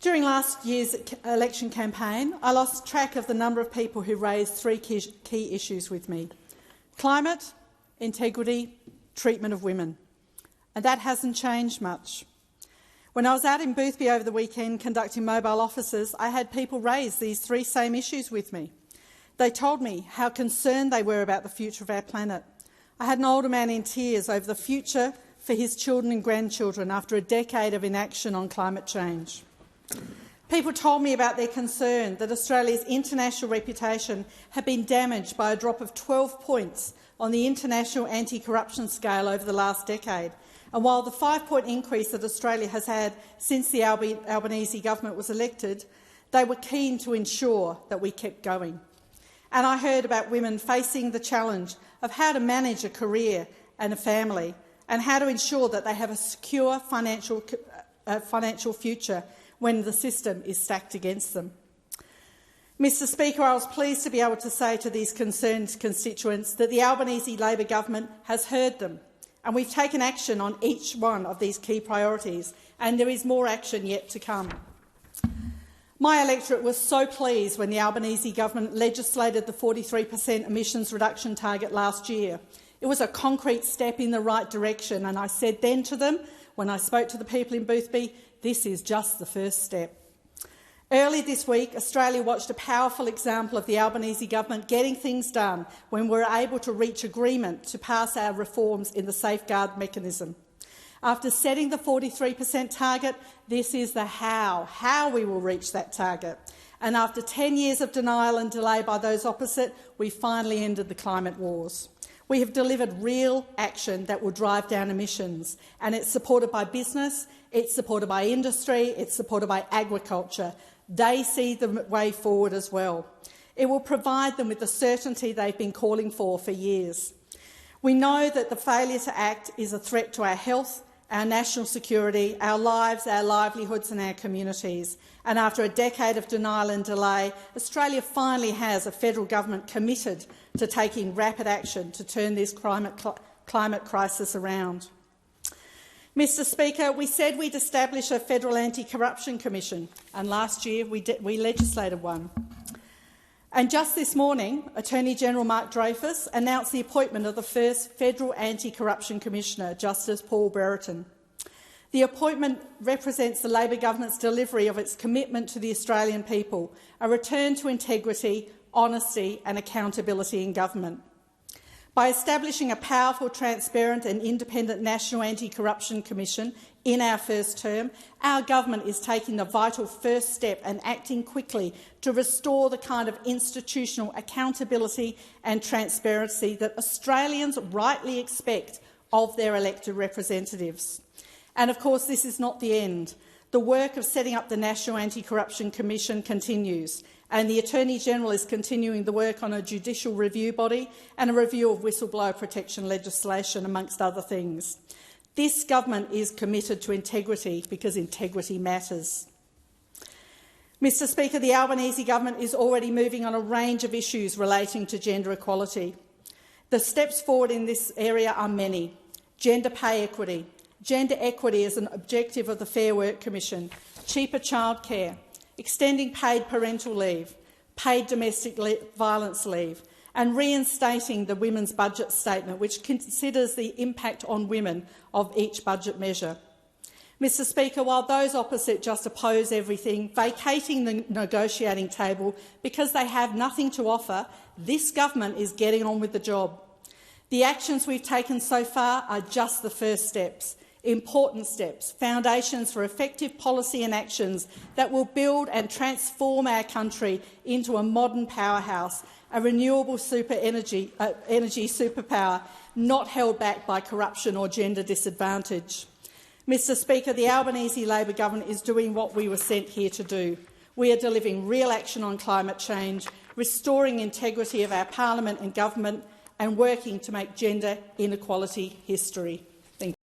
During last year's election campaign, I lost track of the number of people who raised three key issues with me: climate, integrity, treatment of women. And that hasn't changed much. When I was out in Boothby over the weekend conducting mobile offices, I had people raise these three same issues with me. They told me how concerned they were about the future of our planet. I had an older man in tears over the future for his children and grandchildren after a decade of inaction on climate change. People told me about their concern that Australia's international reputation had been damaged by a drop of 12 points on the international anti-corruption scale over the last decade. And while the 5-point increase that Australia has had since the Albanese government was elected, they were keen to ensure that we kept going. And I heard about women facing the challenge of how to manage a career and a family, and how to ensure that they have a secure financial future when the system is stacked against them. Mr Speaker, I was pleased to be able to say to these concerned constituents that the Albanese Labor government has heard them, and we've taken action on each one of these key priorities, and there is more action yet to come. My electorate was so pleased when the Albanese government legislated the 43% emissions reduction target last year. It was a concrete step in the right direction, and I said then to them, when I spoke to the people in Boothby, this is just the first step. Early this week, Australia watched a powerful example of the Albanese government getting things done when we were able to reach agreement to pass our reforms in the safeguard mechanism. After setting the 43% target, this is the how we will reach that target. And after 10 years of denial and delay by those opposite, we finally ended the climate wars. We have delivered real action that will drive down emissions, and it's supported by business, it's supported by industry, it's supported by agriculture. They see the way forward as well. It will provide them with the certainty they've been calling for years. We know that the failure to act is a threat to our health, our national security, our lives, our livelihoods and our communities. And after a decade of denial and delay, Australia finally has a federal government committed to taking rapid action to turn this climate crisis around. Mr Speaker, we said we'd establish a federal anti-corruption commission, and last year we legislated one. And just this morning, Attorney-General Mark Dreyfus announced the appointment of the first federal anti-corruption commissioner, Justice Paul Brereton. The appointment represents the Labor government's delivery of its commitment to the Australian people, a return to integrity, honesty and accountability in government. By establishing a powerful, transparent and independent National Anti-Corruption Commission in our first term, our government is taking the vital first step and acting quickly to restore the kind of institutional accountability and transparency that Australians rightly expect of their elected representatives. And of course, this is not the end. The work of setting up the National Anti-Corruption Commission continues, and the Attorney-General is continuing the work on a judicial review body and a review of whistleblower protection legislation, amongst other things. This government is committed to integrity because integrity matters. Mr Speaker, the Albanese government is already moving on a range of issues relating to gender equality. The steps forward in this area are many. Gender pay equity. Gender equity is an objective of the Fair Work Commission. Cheaper childcare. Extending paid parental leave, paid domestic violence leave, and reinstating the Women's Budget Statement, which considers the impact on women of each budget measure. Mr Speaker, while those opposite just oppose everything, vacating the negotiating table because they have nothing to offer, this government is getting on with the job. The actions we've taken so far are just the first steps. Important steps, foundations for effective policy and actions that will build and transform our country into a modern powerhouse, a renewable energy superpower, not held back by corruption or gender disadvantage. Mr Speaker, the Albanese Labor government is doing what we were sent here to do. We are delivering real action on climate change, restoring integrity of our parliament and government, and working to make gender inequality history.